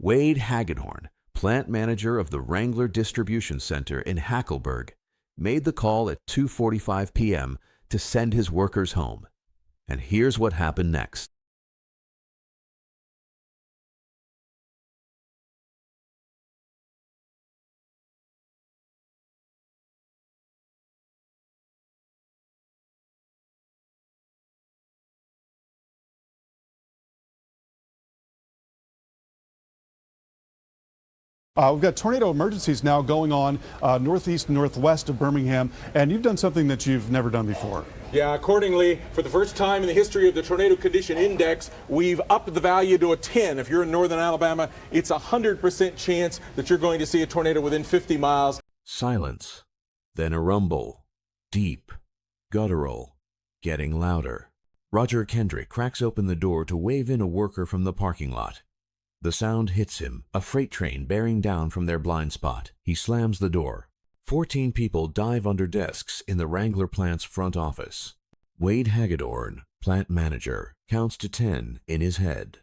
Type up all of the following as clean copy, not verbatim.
Wade Hagedorn, plant manager of the Wrangler Distribution Center in Hackleburg, made the call at 2:45 p.m. to send his workers home. And here's what happened next. We've got tornado emergencies now going on northeast and northwest of Birmingham, and you've done something that you've never done before. Yeah, accordingly, for the first time in the history of the Tornado Condition Index, we've upped the value to a 10. If you're in northern Alabama, it's a 100% chance that you're going to see a tornado within 50 miles. Silence, then a rumble, deep, guttural, getting louder. Roger Kendrick cracks open the door to wave in a worker from the parking lot. The sound hits him, a freight train bearing down from their blind spot. He slams the door. 14 people dive under desks in the Wrangler plant's front office. Wade Hagedorn, plant manager, counts to 10 in his head.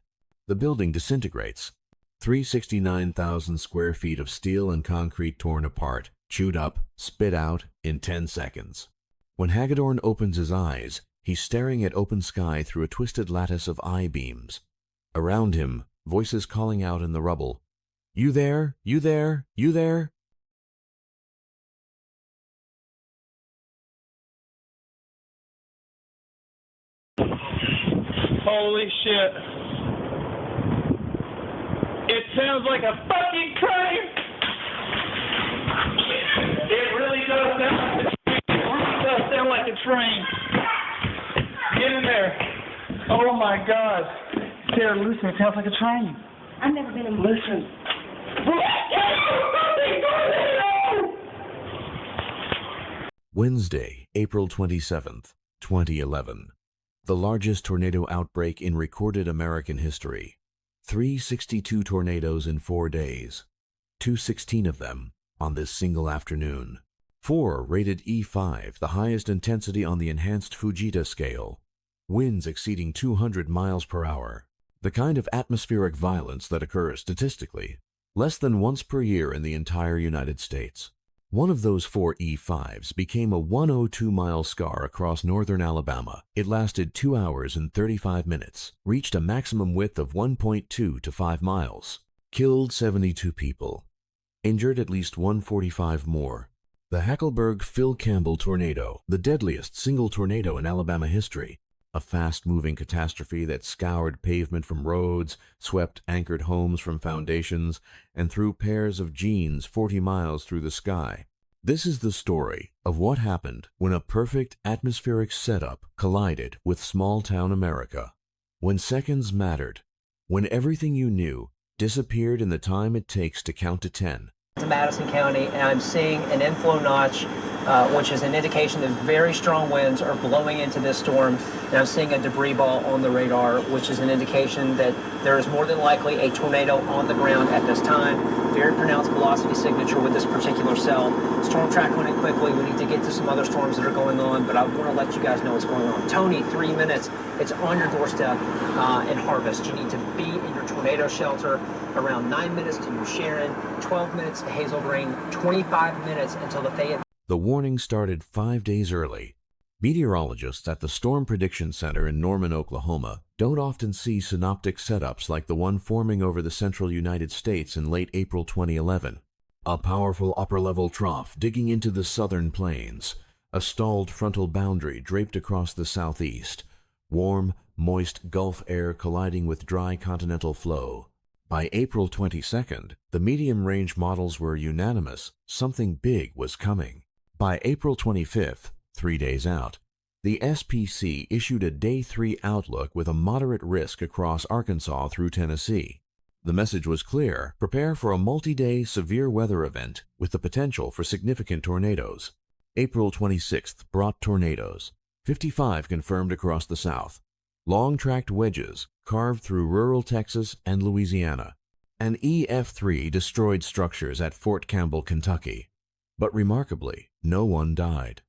The building disintegrates. 369,000 square feet of steel and concrete torn apart, chewed up, spit out in 10 seconds. When Hagedorn opens his eyes, he's staring at open sky through a twisted lattice of I-beams. Around him, voices calling out in the rubble. You there? You there? You there? Holy shit. It sounds like a fucking train! It really does sound like a train. Get in there. Oh my God. Sarah, listen, it sounds like a train. I've never been in. Listen. Wednesday, April 27th, 2011. The largest tornado outbreak in recorded American history. 362 tornadoes in 4 days. 216 of them on this single afternoon. 4 rated E5, the highest intensity on the enhanced Fujita scale. Winds exceeding 200 miles per hour. The kind of atmospheric violence that occurs statistically less than once per year in the entire United States. One of those 4 E5s became a 102-mile scar across northern Alabama. It lasted 2 hours and 35 minutes, reached a maximum width of 1.2 to 5 miles, killed 72 people, injured at least 145 more. The Hackleburg Phil Campbell tornado, the deadliest single tornado in Alabama history, a fast-moving catastrophe that scoured pavement from roads, swept anchored homes from foundations, and threw pairs of jeans 40 miles through the sky. This is the story of what happened when a perfect atmospheric setup collided with small-town America. When seconds mattered, when everything you knew disappeared in the time it takes to count to 10. Madison County, and I'm seeing an inflow notch, which is an indication that very strong winds are blowing into this storm, and I'm seeing a debris ball on the radar, which is an indication that there is more than likely a tornado on the ground at this time. Very pronounced velocity signature with this particular cell. Storm track went in quickly. We need to get to some other storms that are going on, but I want to let you guys know what's going on. Tony, 3 minutes. It's on your doorstep in Harvest. You need to be in your tornado shelter. Around 9 minutes to New Sharon, 12 minutes to Hazel Green, 25 minutes until the Fayette. The warning started 5 days early. Meteorologists at the Storm Prediction Center in Norman, Oklahoma, don't often see synoptic setups like the one forming over the central United States in late April 2011. A powerful upper-level trough digging into the southern plains, a stalled frontal boundary draped across the southeast, warm, moist Gulf air colliding with dry continental flow. By April 22nd, the medium-range models were unanimous. Something big was coming. By April 25th, 3 days out, the SPC issued a Day 3 outlook with a moderate risk across Arkansas through Tennessee. The message was clear: prepare for a multi-day severe weather event with the potential for significant tornadoes. April 26th brought tornadoes, 55 confirmed across the South. Long-tracked wedges carved through rural Texas and Louisiana. An EF5 destroyed structures at Fort Campbell, Kentucky. But remarkably, no one died.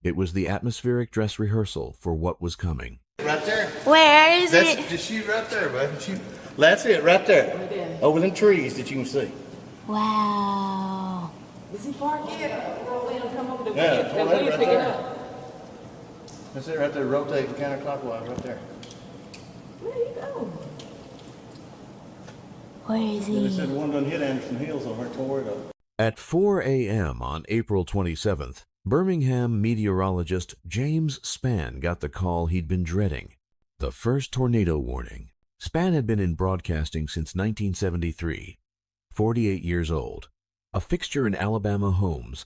It was the atmospheric dress rehearsal for what was coming. Right there. Where is That's it? just shoot right there, bud. Shoot. That's it, right there. over them trees that you can see. Wow. Is he parked yet? Come over the Yeah, wheel. right Pick it there. up. That's it right there, rotating counterclockwise right there. Where you go? Where is They he? said the one done hit Anderson Hills over there, tore it up. At 4 a.m. on April 27th, Birmingham meteorologist James Spann got the call he'd been dreading. The first tornado warning. Spann had been in broadcasting since 1973. 48 years old. A fixture in Alabama homes.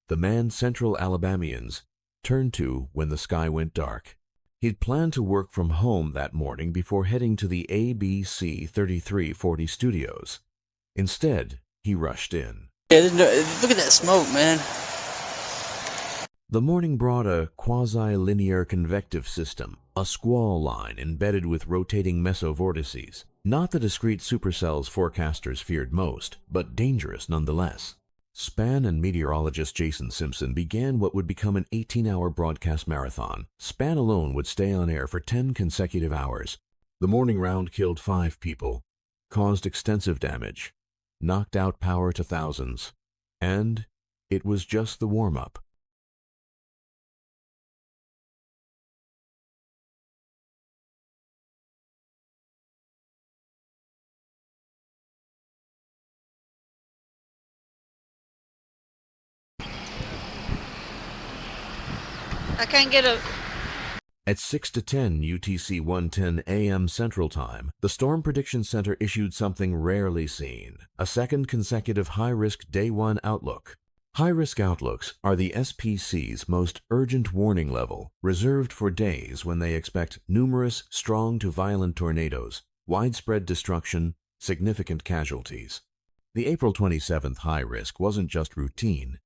The man Central Alabamians turned to when the sky went dark. He'd planned to work from home that morning before heading to the ABC 3340 studios. Instead, he rushed in. Yeah, look at that smoke, man. The morning brought a quasi-linear convective system, a squall line embedded with rotating mesovortices. Not the discrete supercells forecasters feared most, but dangerous nonetheless. Spann and meteorologist Jason Simpson began what would become an 18-hour broadcast marathon. Spann alone would stay on air for 10 consecutive hours. The morning round killed 5 people, caused extensive damage, knocked out power to thousands, and it was just the warm-up. I can't get a... At 6 to 10 UTC 1:10 a.m. Central Time, the Storm Prediction Center issued something rarely seen, a second consecutive high-risk Day 1 outlook. High-risk outlooks are the SPC's most urgent warning level, reserved for days when they expect numerous strong to violent tornadoes, widespread destruction, significant casualties. The April 27th high risk wasn't just routine,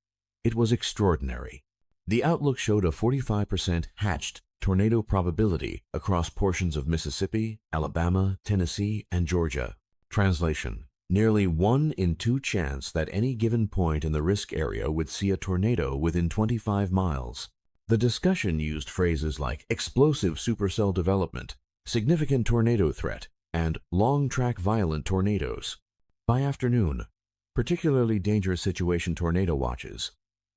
it was extraordinary. The outlook showed a 45% hatched tornado probability across portions of Mississippi, Alabama, Tennessee, and Georgia. Translation: nearly 1 in 2 chance that any given point in the risk area would see a tornado within 25 miles. The discussion used phrases like explosive supercell development, significant tornado threat, and long-track violent tornadoes. By afternoon, particularly dangerous situation tornado watches,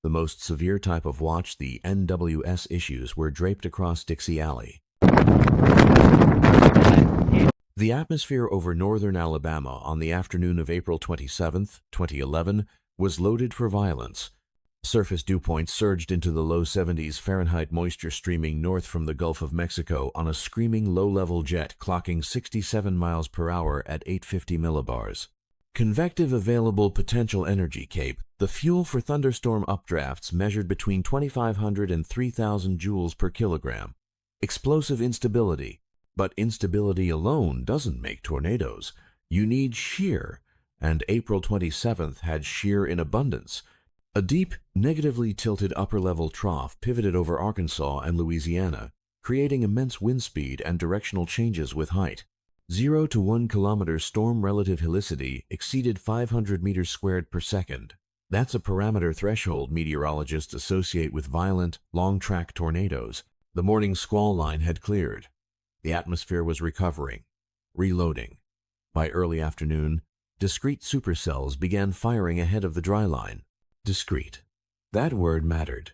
the most severe type of watch the NWS issues, were draped across Dixie Alley. The atmosphere over northern Alabama on the afternoon of April 27, 2011, was loaded for violence. Surface dew points surged into the low 70s Fahrenheit, moisture streaming north from the Gulf of Mexico on a screaming low-level jet clocking 67 miles per hour at 850 millibars. Convective available potential energy CAPE, the fuel for thunderstorm updrafts, measured between 2,500 and 3,000 joules per kilogram. Explosive instability. But instability alone doesn't make tornadoes. You need shear, and April 27th had shear in abundance. A deep, negatively tilted upper-level trough pivoted over Arkansas and Louisiana, creating immense wind speed and directional changes with height. 0 to 1 kilometer storm relative helicity exceeded 500 meters squared per second. That's a parameter threshold meteorologists associate with violent, long-track tornadoes. The morning squall line had cleared. The atmosphere was recovering, reloading. By early afternoon, discrete supercells began firing ahead of the dry line. Discrete. That word mattered.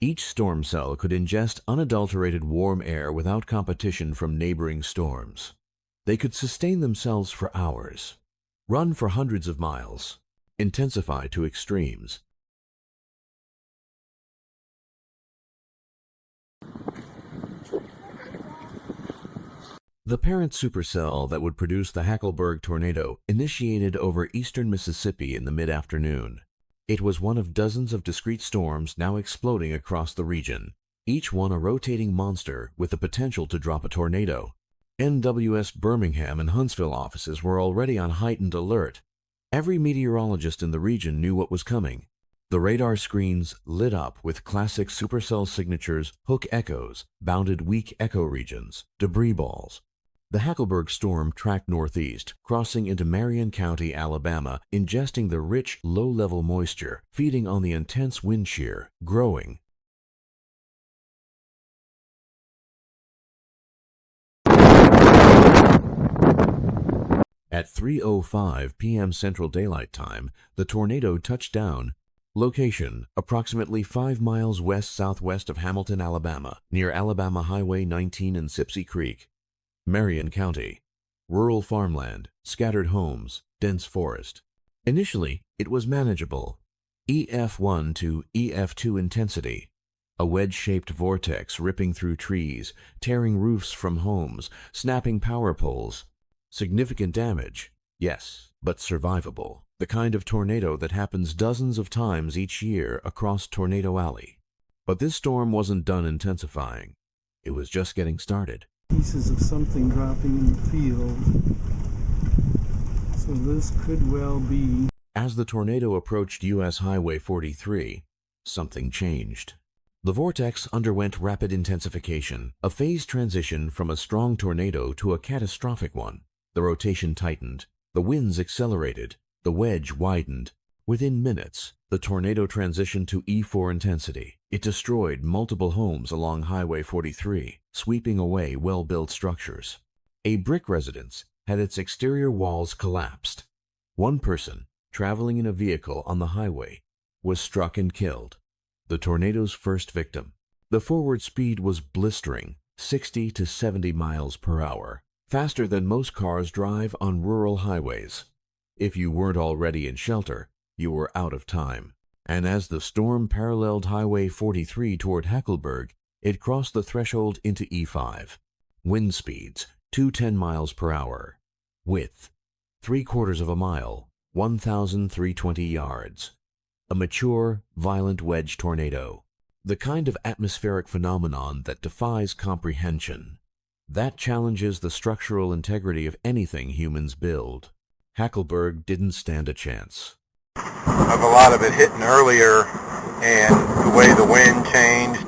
Each storm cell could ingest unadulterated warm air without competition from neighboring storms. They could sustain themselves for hours, run for hundreds of miles, intensify to extremes. The parent supercell that would produce the Hackleburg tornado initiated over eastern Mississippi in the mid-afternoon. It was one of dozens of discrete storms now exploding across the region, each one a rotating monster with the potential to drop a tornado. NWS Birmingham and Huntsville offices were already on heightened alert. Every meteorologist in the region knew what was coming. The radar screens lit up with classic supercell signatures, hook echoes, bounded weak echo regions, debris balls. The Hackleburg storm tracked northeast, crossing into Marion County, Alabama, ingesting the rich, low-level moisture, feeding on the intense wind shear, growing. At 3:05 p.m. Central Daylight Time, the tornado touched down. Location: approximately 5 miles west-southwest of Hamilton, Alabama, near Alabama Highway 19 and Sipsey Creek. Marion County. Rural farmland, scattered homes, dense forest. Initially, it was manageable. EF1 to EF2 intensity. A wedge-shaped vortex ripping through trees, tearing roofs from homes, snapping power poles. Significant damage, yes, but survivable. The kind of tornado that happens dozens of times each year across Tornado Alley. But this storm wasn't done intensifying. It was just getting started. Pieces of something dropping in the field. So this could well be. As the tornado approached U.S. Highway 43, something changed. The vortex underwent rapid intensification, a phase transition from a strong tornado to a catastrophic one. The rotation tightened, the winds accelerated, the wedge widened. Within minutes, the tornado transitioned to E4 intensity. It destroyed multiple homes along Highway 43, sweeping away well-built structures. A brick residence had its exterior walls collapsed. One person, traveling in a vehicle on the highway, was struck and killed. The tornado's first victim. The forward speed was blistering, 60 to 70 miles per hour, faster than most cars drive on rural highways. If you weren't already in shelter, you were out of time. And as the storm paralleled Highway 43 toward Hackleburg, it crossed the threshold into E5. Wind speeds, 210 miles per hour. Width, 3/4 of a mile, 1,320 yards. A mature, violent wedge tornado. The kind of atmospheric phenomenon that defies comprehension. That challenges the structural integrity of anything humans build. Hackleburg didn't stand a chance. Of a lot of it hitting earlier and the way the wind changed,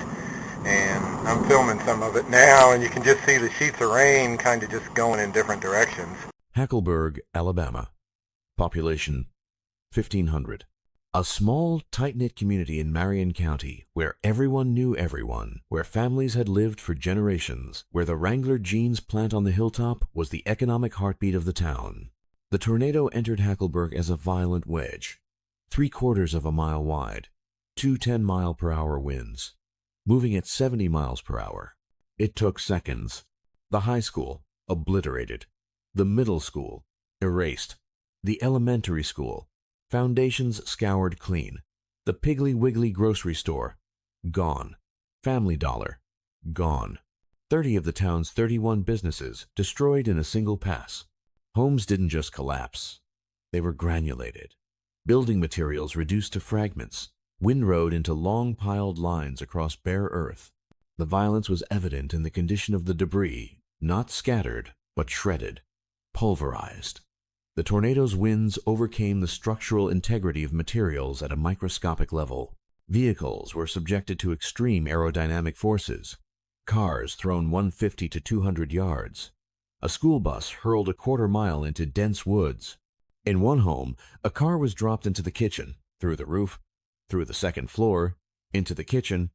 and I'm filming some of it now, and you can just see the sheets of rain kind of just going in different directions. Hackleburg, Alabama. Population 1,500. A small, tight-knit community in Marion County where everyone knew everyone, where families had lived for generations, where the Wrangler jeans plant on the hilltop was the economic heartbeat of the town. The tornado entered Hackleburg as a violent wedge, 3/4 of a mile wide, 210 mile-per-hour winds, moving at 70 miles per hour. It took seconds. The high school, obliterated. The middle school, erased. The elementary school, foundations scoured clean. The Piggly Wiggly grocery store, gone. Family Dollar, gone. 30 of the town's 31 businesses destroyed in a single pass. Homes didn't just collapse. They were granulated. Building materials reduced to fragments, windrowed into long piled lines across bare earth. The violence was evident in the condition of the debris, not scattered, but shredded, pulverized. The tornado's winds overcame the structural integrity of materials at a microscopic level. Vehicles were subjected to extreme aerodynamic forces. Cars thrown 150 to 200 yards. A school bus hurled a 1/4 mile into dense woods. In one home, a car was dropped into the kitchen, through the roof, through the second floor, into the kitchen,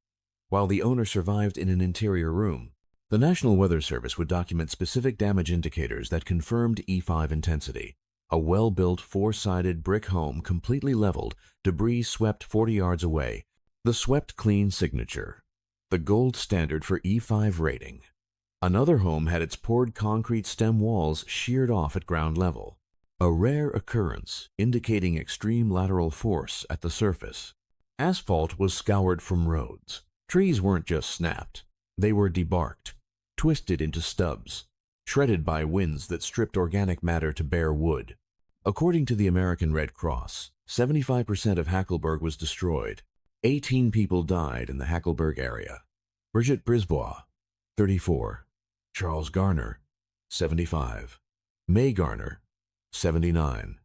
while the owner survived in an interior room. The National Weather Service would document specific damage indicators that confirmed E5 intensity. A well-built 4-sided brick home completely leveled, debris swept 40 yards away. The swept clean signature. The gold standard for E5 rating. Another home had its poured concrete stem walls sheared off at ground level. A rare occurrence indicating extreme lateral force at the surface. Asphalt was scoured from roads. Trees weren't just snapped. They were debarked, twisted into stubs, shredded by winds that stripped organic matter to bare wood. According to the American Red Cross, 75% of Hackleburg was destroyed. 18 people died in the Hackleburg area. Bridget Brisbois, 34. Charles Garner, 75. May Garner, 79.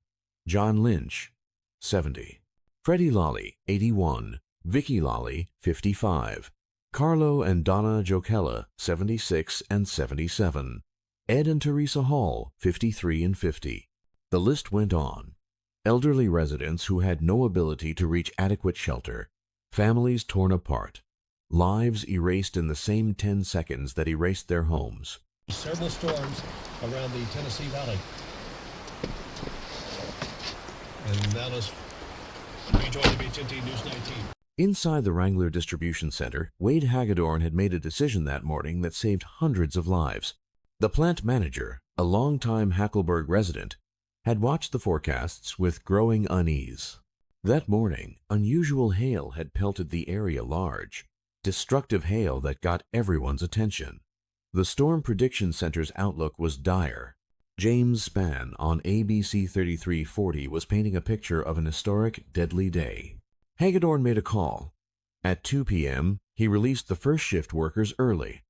John Lynch, 70. Freddie Lolly, 81. Vicky Lolly, 55. Carlo and Donna Jokella, 76 and 77. Ed and Teresa Hall, 53 and 50. The list went on. Elderly residents who had no ability to reach adequate shelter. Families torn apart. Lives erased in the same 10 seconds that erased their homes. Several storms around the Tennessee Valley. And that is rejoin the BTT News 19. Inside the Wrangler distribution center, Wade Hagedorn had made a decision that morning that saved hundreds of lives. The plant manager, a longtime Hackleburg resident, had watched the forecasts with growing unease. That morning, unusual hail had pelted the area large, destructive hail that got everyone's attention. The Storm Prediction Center's outlook was dire. James Spann on ABC 3340 was painting a picture of an historic, deadly day. Hagedorn made a call. At 2 p.m., he released the first shift workers early.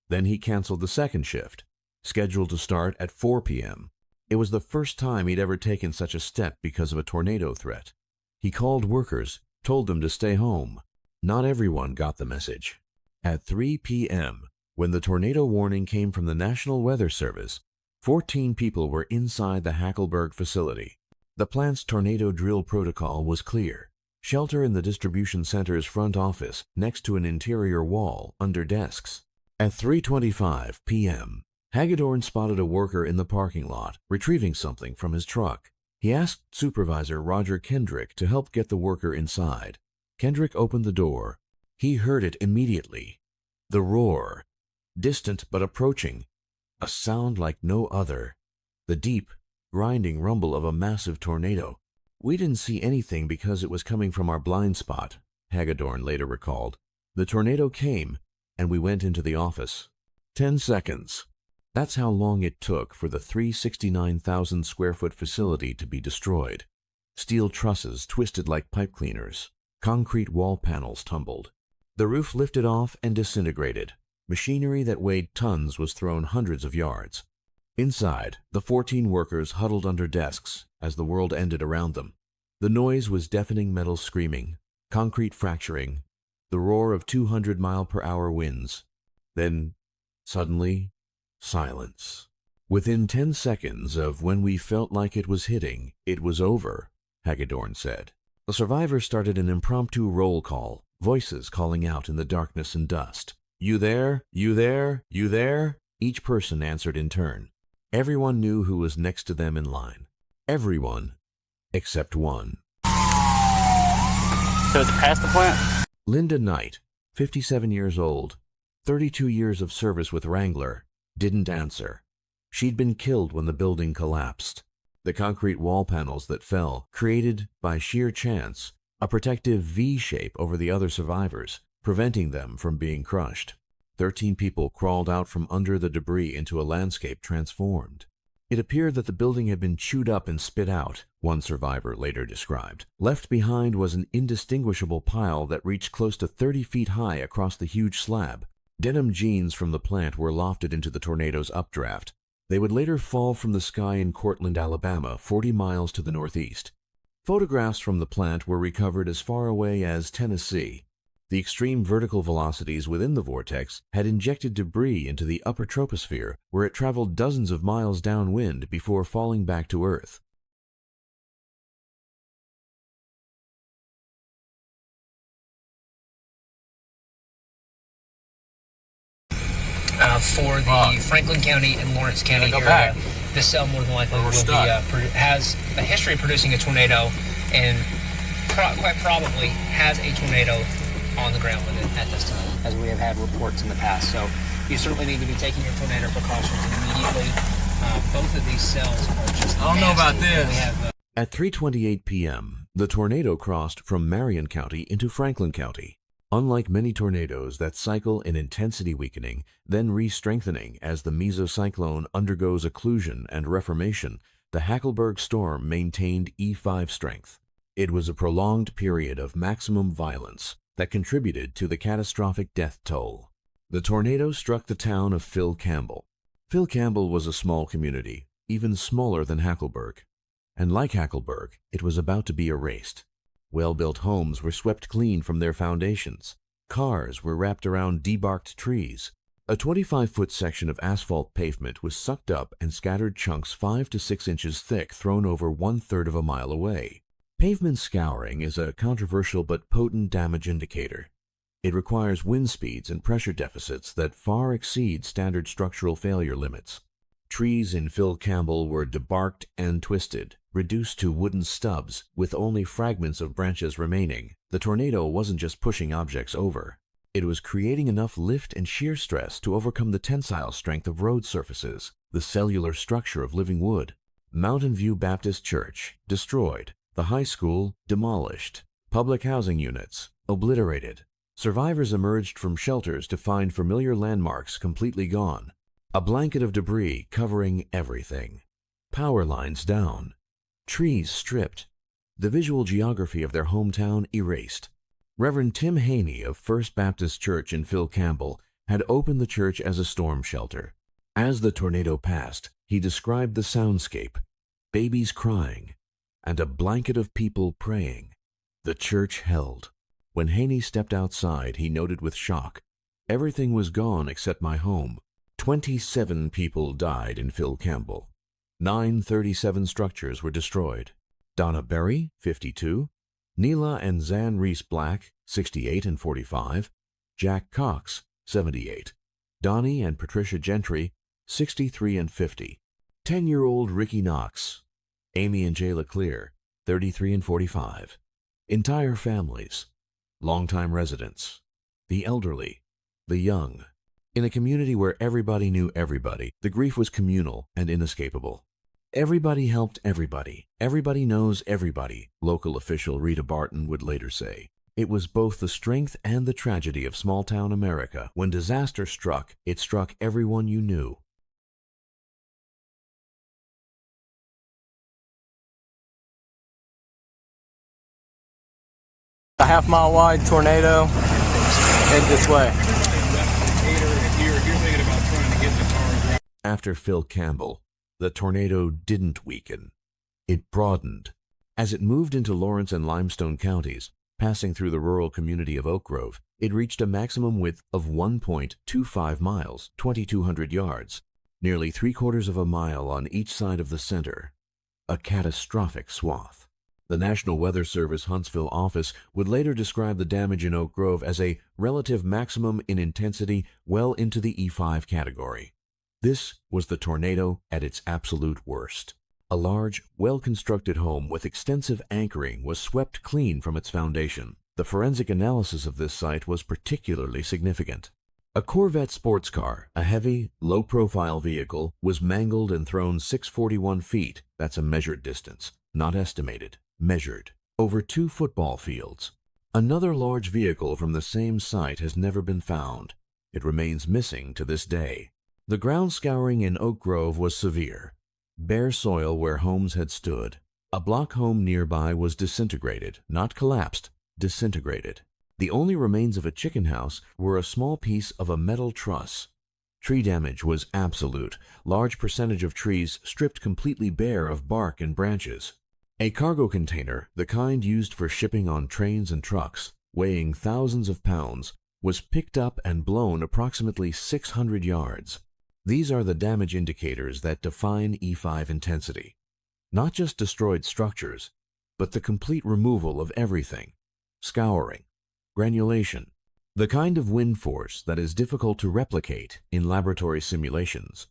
Then he canceled the second shift, scheduled to start at 4 p.m. It was the first time he'd ever taken such a step because of a tornado threat. He called workers, told them to stay home. Not everyone got the message. At 3 p.m., when the tornado warning came from the National Weather Service, 14 people were inside the Hackleburg facility. The plant's tornado drill protocol was clear. Shelter in the distribution center's front office next to an interior wall under desks. At 3:25 p.m., Hagedorn spotted a worker in the parking lot retrieving something from his truck. He asked Supervisor Roger Kendrick to help get the worker inside. Kendrick opened the door. He heard it immediately. The roar, distant but approaching, a sound like no other. The deep, grinding rumble of a massive tornado. We didn't see anything because it was coming from our blind spot, Hagedorn later recalled. The tornado came, and we went into the office. 10 seconds. That's how long it took for the 369,000 square foot facility to be destroyed. Steel trusses twisted like pipe cleaners. Concrete wall panels tumbled. The roof lifted off and disintegrated. Machinery that weighed tons was thrown hundreds of yards. Inside, the 14 workers huddled under desks as the world ended around them. The noise was deafening metal screaming, concrete fracturing, the roar of 200-mile-per-hour winds. Then, suddenly, silence. Within 10 seconds of when we felt like it was hitting, it was over, Hagedorn said. The survivors started an impromptu roll call, voices calling out in the darkness and dust. You there? You there? You there? Each person answered in turn. Everyone knew who was next to them in line. Everyone, except one. So it's past the plant? Linda Knight, 57 years old, 32 years of service with Wrangler, didn't answer. She'd been killed when the building collapsed. The concrete wall panels that fell created, by sheer chance, a protective V shape over the other survivors, preventing them from being crushed. 13 people crawled out from under the debris into a landscape transformed. It appeared that the building had been chewed up and spit out, one survivor later described. Left behind was an indistinguishable pile that reached close to 30 feet high across the huge slab. Denim jeans from the plant were lofted into the tornado's updraft. They would later fall from the sky in Cortland, Alabama, 40 miles to the northeast. Photographs from the plant were recovered as far away as Tennessee. The extreme vertical velocities within the vortex had injected debris into the upper troposphere, where it traveled dozens of miles downwind before falling back to Earth. For the Franklin County and Lawrence County area, this cell more than likely will be, has a history of producing a tornado, and quite probably has a tornado on the ground with it at this time, as we have had reports in the past. So you certainly need to be taking your tornado precautions immediately. Both of these cells are just I don't know about this. We have, At 3:28 p.m., the tornado crossed from Marion County into Franklin County. Unlike many tornadoes that cycle in intensity weakening, then re-strengthening as the mesocyclone undergoes occlusion and reformation, the Hackleburg storm maintained E5 strength. It was a prolonged period of maximum violence that contributed to the catastrophic death toll. The tornado struck the town of Phil Campbell. Phil Campbell was a small community, even smaller than Hackleburg. And like Hackleburg, it was about to be erased. Well-built homes were swept clean from their foundations. Cars were wrapped around debarked trees. A 25-foot section of asphalt pavement was sucked up and scattered chunks 5 to 6 inches thick thrown over 1/3 of a mile away. Pavement scouring is a controversial but potent damage indicator. It requires wind speeds and pressure deficits that far exceed standard structural failure limits. Trees in Phil Campbell were debarked and twisted, reduced to wooden stubs with only fragments of branches remaining. The tornado wasn't just pushing objects over. It was creating enough lift and shear stress to overcome the tensile strength of road surfaces, the cellular structure of living wood. Mountain View Baptist Church, destroyed. The high school, demolished. Public housing units, obliterated. Survivors emerged from shelters to find familiar landmarks completely gone. A blanket of debris covering everything. Power lines down. Trees stripped. The visual geography of their hometown erased. Reverend Tim Haney of First Baptist Church in Phil Campbell had opened the church as a storm shelter. As the tornado passed, he described the soundscape, babies crying, and a blanket of people praying. The church held. When Haney stepped outside, he noted with shock, everything was gone except my home. 27 people died in Phil Campbell. 937 structures were destroyed. Donna Berry, 52, Neela and Zan Reese Black, 68 and 45, Jack Cox, 78, Donnie and Patricia Gentry, 63 and 50, 10-year-old Ricky Knox, Amy and Jay LeClaire, 33 and 45, entire families, longtime residents, the elderly, the young. In a community where everybody knew everybody, the grief was communal and inescapable. Everybody helped everybody. Everybody knows everybody, local official Rita Barton would later say. It was both the strength and the tragedy of small-town America. When disaster struck, it struck everyone you knew. A half-mile wide tornado head this way. After Phil Campbell, the tornado didn't weaken. It broadened. As it moved into Lawrence and Limestone counties, passing through the rural community of Oak Grove, it reached a maximum width of 1.25 miles, 2,200 yards, nearly 3/4 of a mile on each side of the center. A catastrophic swath. The National Weather Service Huntsville office would later describe the damage in Oak Grove as a relative maximum in intensity well into the E5 category. This was the tornado at its absolute worst. A large, well-constructed home with extensive anchoring was swept clean from its foundation. The forensic analysis of this site was particularly significant. A Corvette sports car, a heavy, low-profile vehicle, was mangled and thrown 641 feet, that's a measured distance, not estimated, measured, over 2 football fields. Another large vehicle from the same site has never been found. It remains missing to this day. The ground scouring in Oak Grove was severe. Bare soil where homes had stood. A block home nearby was disintegrated, not collapsed, disintegrated. The only remains of a chicken house were a small piece of a metal truss. Tree damage was absolute. Large percentage of trees stripped completely bare of bark and branches. A cargo container, the kind used for shipping on trains and trucks, weighing thousands of pounds, was picked up and blown approximately 600 yards. These are the damage indicators that define E5 intensity. Not just destroyed structures, but the complete removal of everything. Scouring, granulation, the kind of wind force that is difficult to replicate in laboratory simulations.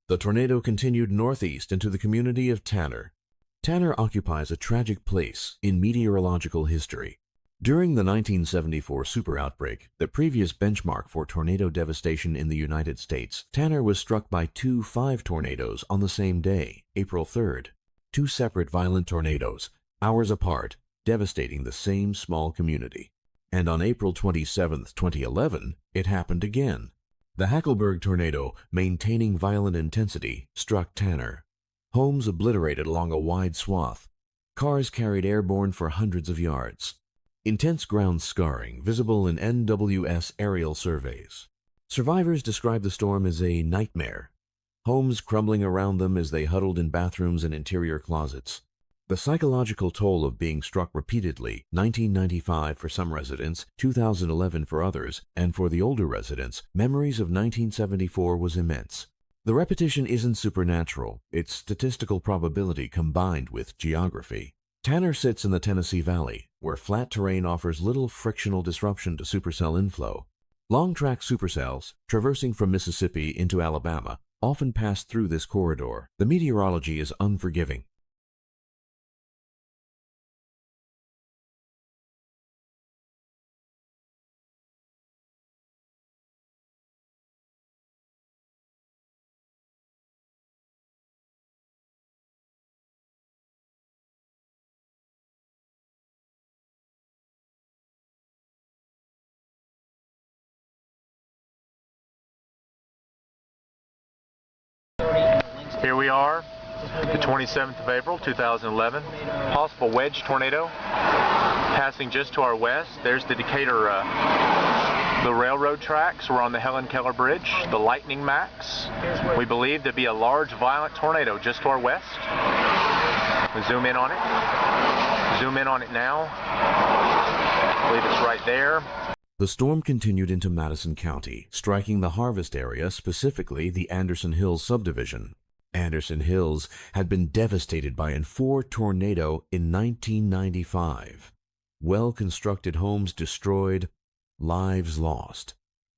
The tornado continued northeast into the community of Tanner. Tanner occupies a tragic place in meteorological history. During the 1974 super outbreak, the previous benchmark for tornado devastation in the United States, Tanner was struck by 2 5 tornadoes on the same day, April 3rd. 2 separate violent tornadoes, hours apart, devastating the same small community. And on April 27, 2011, it happened again. The Hackleburg tornado, maintaining violent intensity, struck Tanner. Homes obliterated along a wide swath. Cars carried airborne for hundreds of yards. Intense ground scarring visible in NWS aerial surveys. Survivors describe the storm as a nightmare. Homes crumbling around them as they huddled in bathrooms and interior closets. The psychological toll of being struck repeatedly, 1995 for some residents, 2011 for others, and for the older residents, memories of 1974 was immense. The repetition isn't supernatural, it's statistical probability combined with geography. Tanner sits in the Tennessee Valley, where flat terrain offers little frictional disruption to supercell inflow. Long-track supercells, traversing from Mississippi into Alabama, often pass through this corridor. The meteorology is unforgiving. Here we are, the 27th of April, 2011. Possible wedge tornado passing just to our west. There's the Decatur, the railroad tracks. We're on the Helen Keller Bridge, the Lightning Max. We believe to be a large, violent tornado just to our west. We zoom in on it. Zoom in on it now. I believe it's right there. The storm continued into Madison County, striking the Harvest area, specifically the Anderson Hills subdivision. Anderson Hills had been devastated by a 4 tornado in 1995. Well-constructed homes destroyed, lives lost.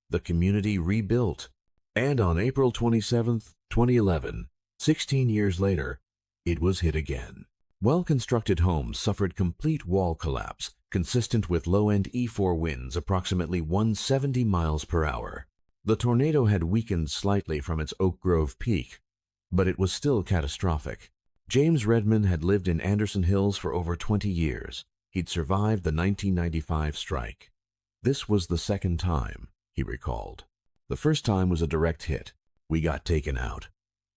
The community rebuilt. And on April 27, 2011, 16 years later, it was hit again. Well-constructed homes suffered complete wall collapse, consistent with low-end E4 winds approximately 170 miles per hour. The tornado had weakened slightly from its Oak Grove peak, but it was still catastrophic. James Redman had lived in Anderson Hills for over 20 years. He'd survived the 1995 strike. This was the second time, he recalled. The first time was a direct hit. We got taken out.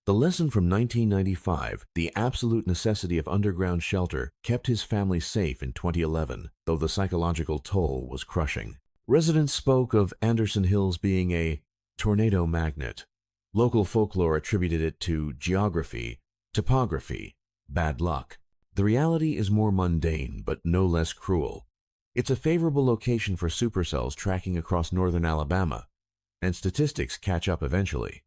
The lesson from 1995, the absolute necessity of underground shelter, kept his family safe in 2011, though the psychological toll was crushing. Residents spoke of Anderson Hills being a tornado magnet. Local folklore attributed it to geography, topography, bad luck. The reality is more mundane, but no less cruel. It's a favorable location for supercells tracking across northern Alabama, and statistics catch up eventually.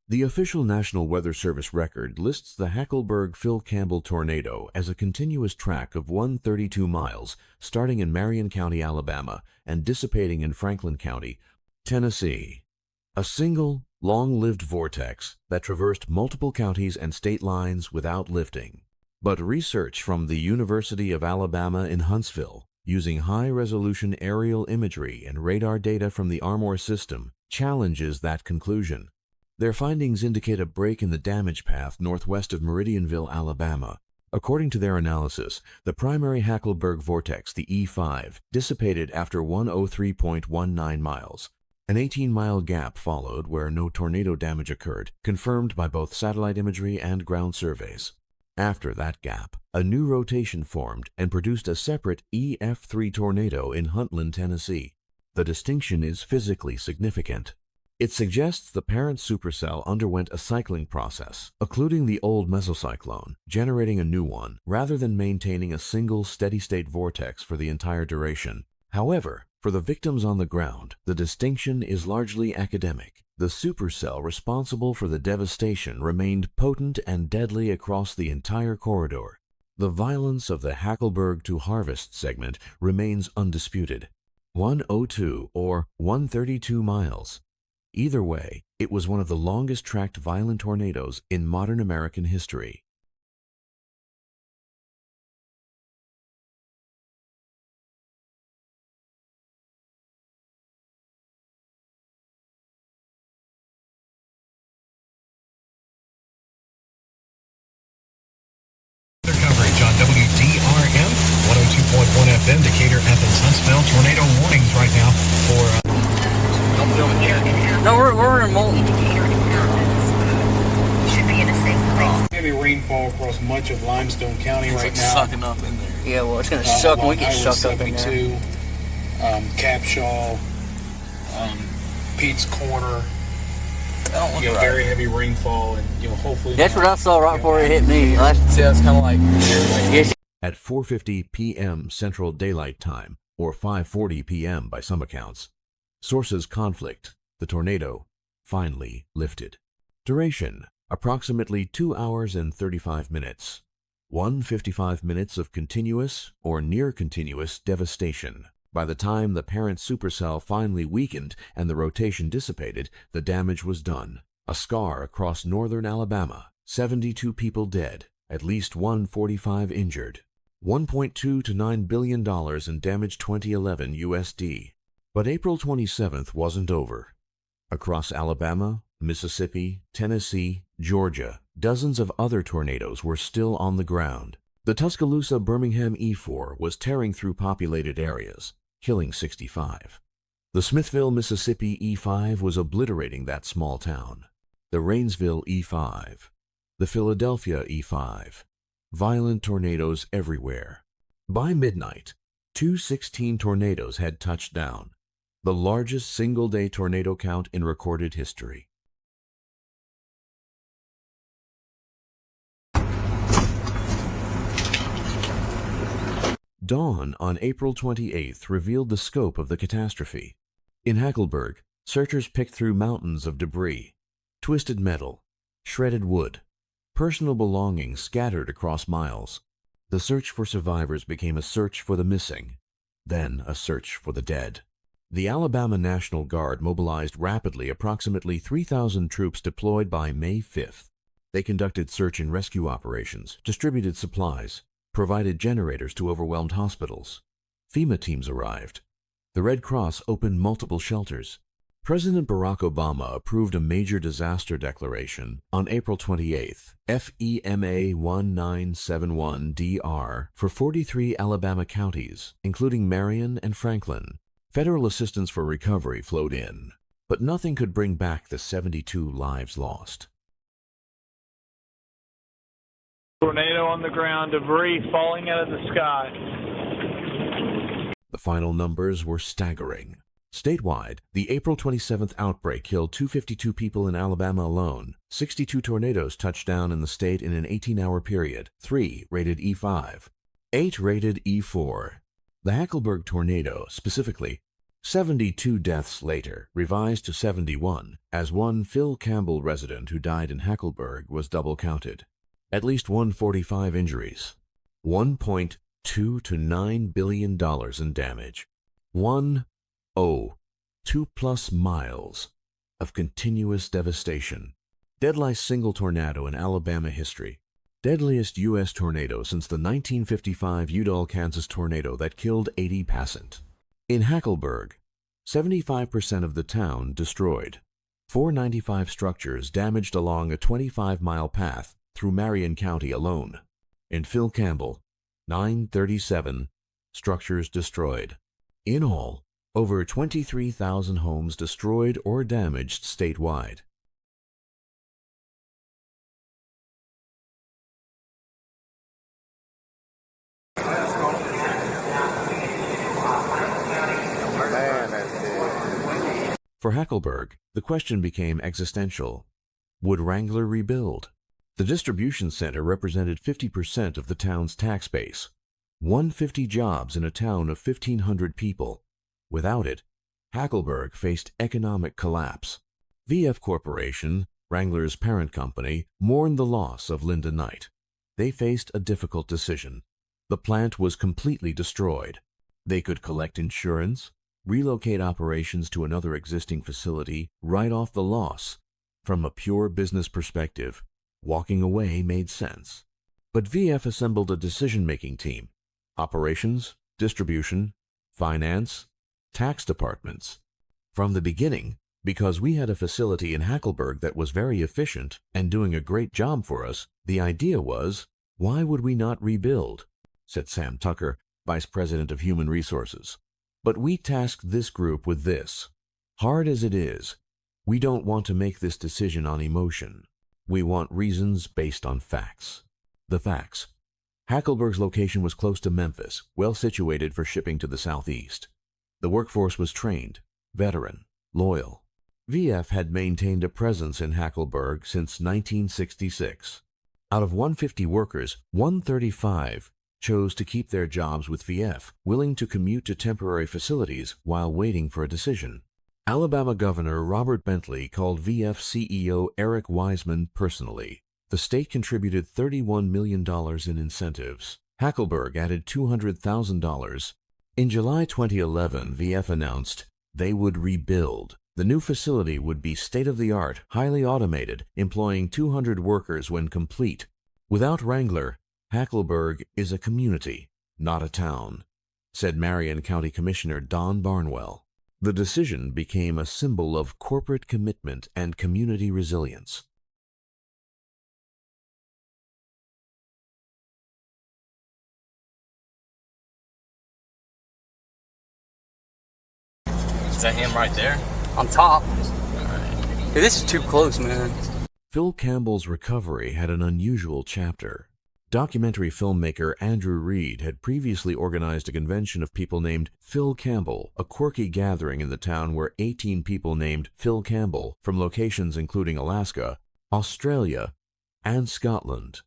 The official National Weather Service record lists the Hackleburg Phil Campbell tornado as a continuous track of 132 miles, starting in Marion County, Alabama, and dissipating in Franklin County, Tennessee. A single, long-lived vortex that traversed multiple counties and state lines without lifting. But research from the University of Alabama in Huntsville, using high-resolution aerial imagery and radar data from the Armor system, challenges that conclusion. Their findings indicate a break in the damage path northwest of Meridianville, Alabama. According to their analysis, the primary Hackleburg vortex, the E5, dissipated after 103.19 miles. An 18-mile gap followed where no tornado damage occurred, confirmed by both satellite imagery and ground surveys. After that gap, a new rotation formed and produced a separate EF3 tornado in Huntland, Tennessee. The distinction is physically significant. It suggests the parent supercell underwent a cycling process, occluding the old mesocyclone, generating a new one, rather than maintaining a single steady-state vortex for the entire duration. However, for the victims on the ground, the distinction is largely academic. The supercell responsible for the devastation remained potent and deadly across the entire corridor. The violence of the Hackleburg to Harvest segment remains undisputed. 102 or 132 miles. Either way, it was one of the longest-tracked violent tornadoes in modern American history. Coverage on WDRM 102.1 FM, Decatur, Athens, Huntsville. Tornado warnings right now for... No, we're in Moulton. Should be in a safe place. Heavy rainfall across much of Limestone County right It's now. sucking up in there. Yeah, well, it's going to suck when we get Highway sucked up in there. 72, Capshaw, Pete's Corner. Very heavy rainfall, and hopefully. That's what I saw right before it hit me. See, that's kind of like. At 4:50 p.m. Central Daylight Time, or 5:40 p.m. by some accounts. Sources conflict. The tornado finally lifted. Duration, approximately 2 hours and 35 minutes. 155 minutes of continuous or near-continuous devastation. By the time the parent supercell finally weakened and the rotation dissipated, the damage was done. A scar across northern Alabama, 72 people dead, at least 145 injured. $1.2 to $9 billion in damage 2011 USD. But April 27th wasn't over. Across Alabama, Mississippi, Tennessee, Georgia, dozens of other tornadoes were still on the ground. The Tuscaloosa Birmingham E4 was tearing through populated areas, killing 65. The Smithville, Mississippi E5 was obliterating that small town. The Rainsville E5. The Philadelphia E5. Violent tornadoes everywhere. By midnight, 216 tornadoes had touched down, the largest single-day tornado count in recorded history. Dawn on April 28th revealed the scope of the catastrophe. In Hackleburg, searchers picked through mountains of debris, twisted metal, shredded wood, personal belongings scattered across miles. The search for survivors became a search for the missing, then a search for the dead. The Alabama National Guard mobilized rapidly, approximately 3,000 troops deployed by May 5th. They conducted search and rescue operations, distributed supplies, provided generators to overwhelmed hospitals. FEMA teams arrived. The Red Cross opened multiple shelters. President Barack Obama approved a major disaster declaration on April 28th, FEMA 1971-DR, for 43 Alabama counties, including Marion and Franklin. Federal assistance for recovery flowed in, but nothing could bring back the 72 lives lost. Tornado on the ground, debris falling out of the sky. The final numbers were staggering. Statewide, the April 27th outbreak killed 252 people in Alabama alone. 62 tornadoes touched down in the state in an 18-hour period, 3 rated E5, 8 rated E4. The Hackleburg tornado, specifically, 72 deaths later, revised to 71, as one Phil Campbell resident who died in Hackleburg was double counted. At least 145 injuries. $1.2 to $9 billion in damage. 2+ miles of continuous devastation. Deadliest single tornado in Alabama history. Deadliest U.S. tornado since the 1955 Udall, Kansas tornado that killed 80 passant. In Hackleburg, 75% of the town destroyed. 495 structures damaged along a 25-mile path through Marion County alone. In Phil Campbell, 937 structures destroyed. In all, over 23,000 homes destroyed or damaged statewide. For Hackleburg, the question became existential. Would Wrangler rebuild? The distribution center represented 50% of the town's tax base. 150 jobs in a town of 1,500 people. Without it, Hackleburg faced economic collapse. VF Corporation, Wrangler's parent company, mourned the loss of Linda Knight. They faced a difficult decision. The plant was completely destroyed. They could collect insurance, relocate operations to another existing facility, write off the loss. From a pure business perspective, walking away made sense. But VF assembled a decision-making team. Operations, distribution, finance, tax departments. From the beginning, because we had a facility in Hackleburg that was very efficient and doing a great job for us, the idea was, why would we not rebuild? Said Sam Tucker, Vice President of Human Resources. But we tasked this group with this. Hard as it is, we don't want to make this decision on emotion. We want reasons based on facts. The facts. Hackleburg's location was close to Memphis, well situated for shipping to the southeast. The workforce was trained, veteran, loyal. VF had maintained a presence in Hackleburg since 1966. Out of 150 workers, 135 chose to keep their jobs with VF, willing to commute to temporary facilities while waiting for a decision. Alabama Governor Robert Bentley called VF CEO Eric Wiseman personally. The state contributed $31 million in incentives. Hackleburg added $200,000. In July 2011, VF announced they would rebuild. The new facility would be state-of-the-art, highly automated, employing 200 workers when complete. Without Wrangler, Hackleburg is a community, not a town, said Marion County Commissioner Don Barnwell. The decision became a symbol of corporate commitment and community resilience. Is that him right there? On top. Hey, this is too close, man. Phil Campbell's recovery had an unusual chapter. Documentary filmmaker Andrew Reed had previously organized a convention of people named Phil Campbell, a quirky gathering in the town where 18 people named Phil Campbell from locations including Alaska, Australia, and Scotland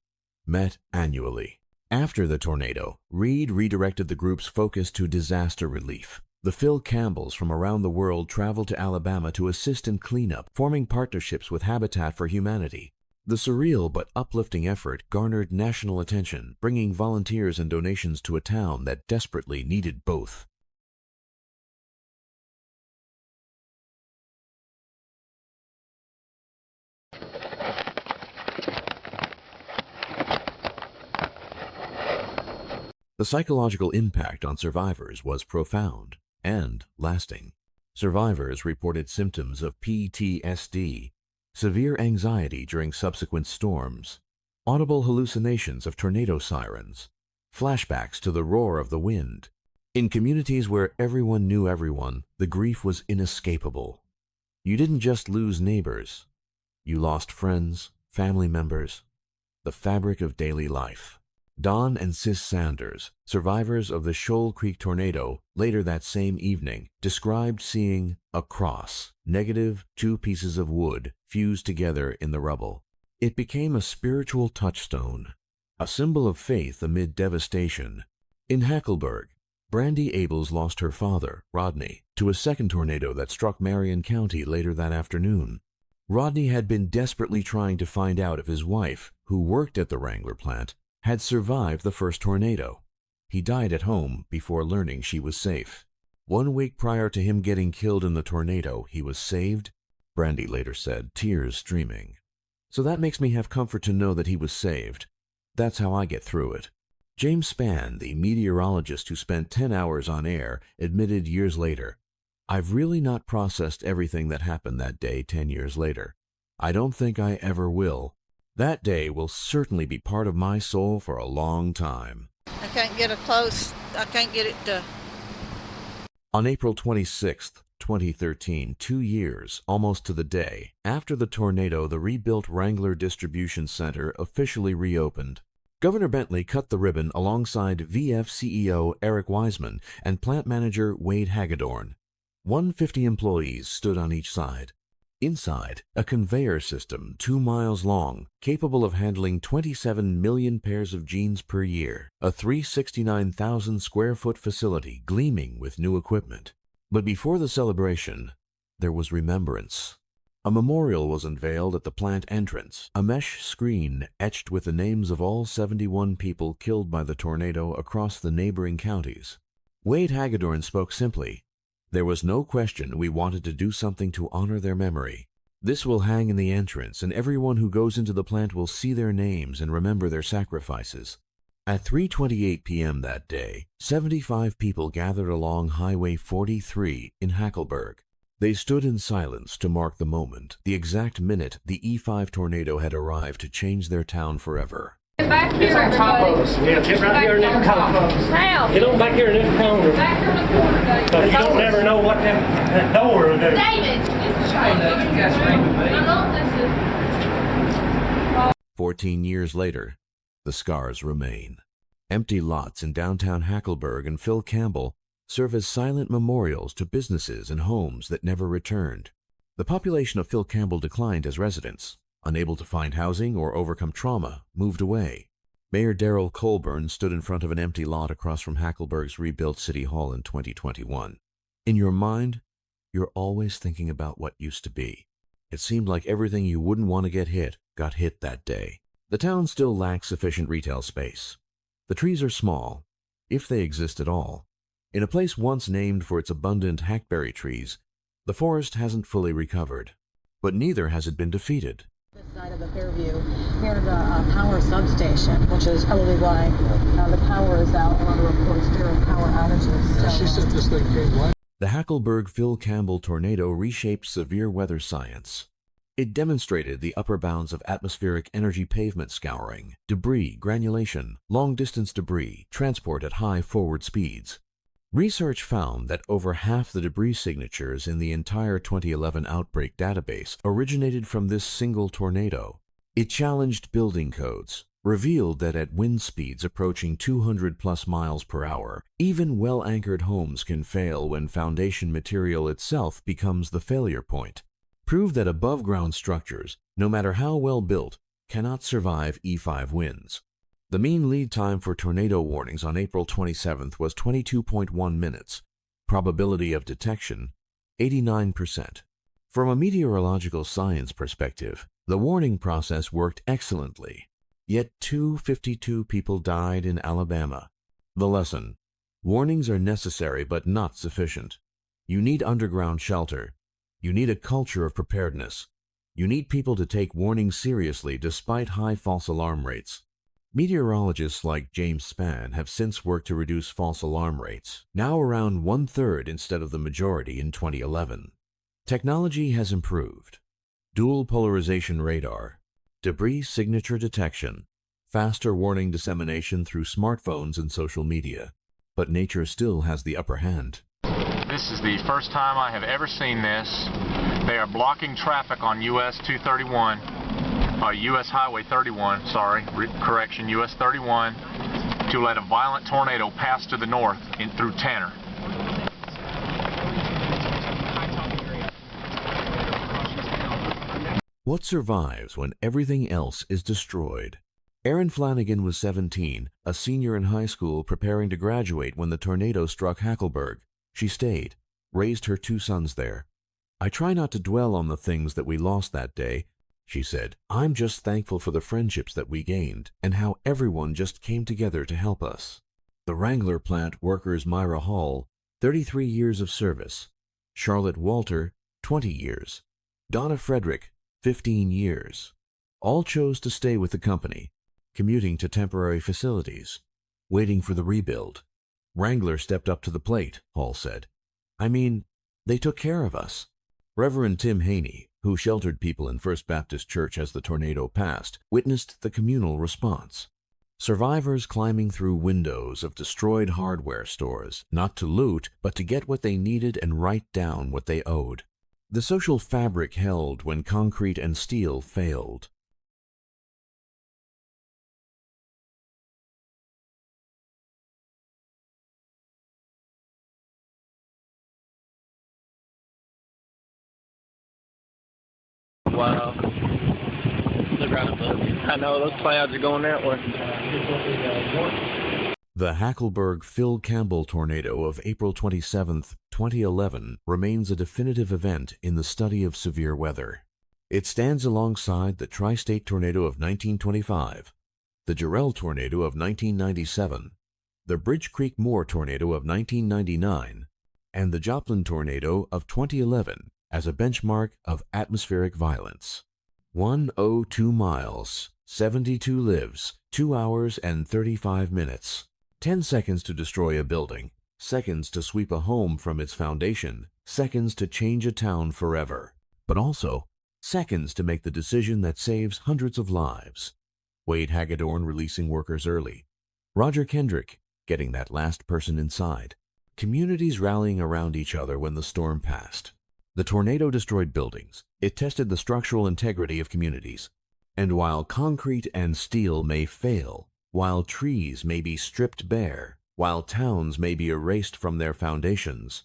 met annually. After the tornado, Reed redirected the group's focus to disaster relief. The Phil Campbells from around the world traveled to Alabama to assist in cleanup, forming partnerships with Habitat for Humanity. The surreal but uplifting effort garnered national attention, bringing volunteers and donations to a town that desperately needed both. The psychological impact on survivors was profound and lasting. Survivors reported symptoms of PTSD, severe anxiety during subsequent storms, audible hallucinations of tornado sirens, flashbacks to the roar of the wind. In communities where everyone knew everyone, the grief was inescapable. You didn't just lose neighbors. You lost friends, family members, the fabric of daily life. Don and Sis Sanders, survivors of the Shoal Creek tornado, later that same evening, described seeing a cross, negative 2 pieces of wood, fused together in the rubble. It became a spiritual touchstone, a symbol of faith amid devastation. In Hackleburg, Brandy Abels lost her father, Rodney, to a second tornado that struck Marion County later that afternoon. Rodney had been desperately trying to find out if his wife, who worked at the Wrangler plant, had survived the first tornado. He died at home before learning she was safe. 1 week prior to him getting killed in the tornado, he was saved, Brandy later said, tears streaming. So that makes me have comfort to know that he was saved. That's how I get through it. James Spann, the meteorologist who spent 10 hours on air, admitted years later, "I've really not processed everything that happened that day 10 years later. I don't think I ever will. That day will certainly be part of my soul for a long time." I can't get it close. I can't get it to... On April 26, 2013, 2 years, almost to the day, after the tornado, the rebuilt Wrangler Distribution Center officially reopened. Governor Bentley cut the ribbon alongside VF CEO Eric Wiseman and plant manager Wade Hagedorn. 150 employees stood on each side. Inside, a conveyor system 2 miles long, capable of handling 27 million pairs of jeans per year, a 369,000 square foot facility gleaming with new equipment. But before the celebration, there was remembrance. A memorial was unveiled at the plant entrance, a mesh screen etched with the names of all 71 people killed by the tornado across the neighboring counties. Wade Hagedorn spoke simply. There was no question we wanted to do something to honor their memory. This will hang in the entrance, and everyone who goes into the plant will see their names and remember their sacrifices. At 3:28 p.m. that day, 75 people gathered along Highway 43 in Hackleburg. They stood in silence to mark the moment, the exact minute the E5 tornado had arrived to change their town forever. Back here, on top of us. Yeah, just right here in this corner. How? Get on back here in this corner. Back here in the corner, David. But you don't never know what that door will do. David! I know this is... 14 years later, the scars remain. Empty lots in downtown Hackleburg and Phil Campbell serve as silent memorials to businesses and homes that never returned. The population of Phil Campbell declined as residents, unable to find housing or overcome trauma, moved away. Mayor Darrell Colburn stood in front of an empty lot across from Hackleburg's rebuilt City Hall in 2021. In your mind, you're always thinking about what used to be. It seemed like everything you wouldn't want to get hit got hit that day. The town still lacks sufficient retail space. The trees are small, if they exist at all. In a place once named for its abundant hackberry trees, the forest hasn't fully recovered, but neither has it been defeated. This side of the Fairview, near the power substation, which is probably why the power is out. A lot of reports there of power outages. Yeah, she said this thing came live. The Hackleburg Phil Campbell tornado reshaped severe weather science. It demonstrated the upper bounds of atmospheric energy pavement scouring, debris granulation, long-distance debris, transport at high forward speeds. Research found that over half the debris signatures in the entire 2011 outbreak database originated from this single tornado. It challenged building codes, revealed that at wind speeds approaching 200+ miles per hour, even well-anchored homes can fail when foundation material itself becomes the failure point. Proved that above-ground structures, no matter how well built, cannot survive E5 winds. The mean lead time for tornado warnings on April 27th was 22.1 minutes. Probability of detection, 89%. From a meteorological science perspective, the warning process worked excellently. Yet 252 people died in Alabama. The lesson: warnings are necessary but not sufficient. You need underground shelter. You need a culture of preparedness. You need people to take warnings seriously despite high false alarm rates. Meteorologists like James Spann have since worked to reduce false alarm rates, now around 1/3 instead of the majority in 2011. Technology has improved. Dual polarization radar, debris signature detection, faster warning dissemination through smartphones and social media. But nature still has the upper hand. This is the first time I have ever seen this. They are blocking traffic on US 231, US Highway 31, sorry, correction, US 31, to let a violent tornado pass to the north through Tanner. What survives when everything else is destroyed? Erin Flanagan was 17, a senior in high school preparing to graduate when the tornado struck Hackleburg. She stayed, raised her 2 sons there. "I try not to dwell on the things that we lost that day," she said. "I'm just thankful for the friendships that we gained and how everyone just came together to help us." The Wrangler plant workers Myra Hall, 33 years of service. Charlotte Walter, 20 years. Donna Frederick, 15 years. All chose to stay with the company, commuting to temporary facilities, waiting for the rebuild. Wrangler stepped up to the plate, Hall said. "I mean, they took care of us." Reverend Tim Haney, who sheltered people in First Baptist Church as the tornado passed, witnessed the communal response. Survivors climbing through windows of destroyed hardware stores, not to loot, but to get what they needed and write down what they owed. The social fabric held when concrete and steel failed. Wow. Look right above you. I know those clouds are going that way. The Hackleburg Phil Campbell tornado of April 27, 2011 remains a definitive event in the study of severe weather. It stands alongside the Tri-State tornado of 1925, the Jarrell tornado of 1997, the Bridge Creek Moor tornado of 1999, and the Joplin tornado of 2011 as a benchmark of atmospheric violence. 102 miles, 72 lives, 2 hours and 35 minutes. 10 seconds to destroy a building, seconds to sweep a home from its foundation, seconds to change a town forever, but also seconds to make the decision that saves hundreds of lives. Wade Hagedorn releasing workers early. Roger Kendrick getting that last person inside. Communities rallying around each other when the storm passed. The tornado destroyed buildings. It tested the structural integrity of communities. And while concrete and steel may fail, while trees may be stripped bare, while towns may be erased from their foundations,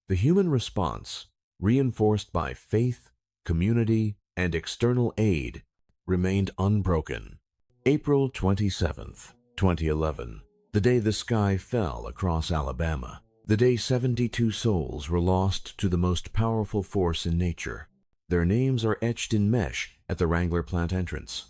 the human response, reinforced by faith, community, and external aid, remained unbroken. April 27, 2011, the day the sky fell across Alabama. The day 72 souls were lost to the most powerful force in nature. Their names are etched in mesh at the Wrangler plant entrance.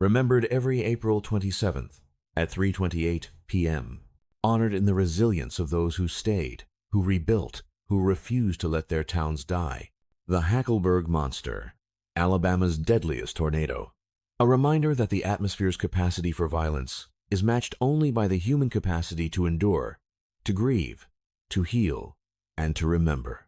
Remembered every April 27th at 3:28 p.m. Honored in the resilience of those who stayed, who rebuilt, who refused to let their towns die. The Hackleburg monster, Alabama's deadliest tornado. A reminder that the atmosphere's capacity for violence is matched only by the human capacity to endure, to grieve, to heal, and to remember.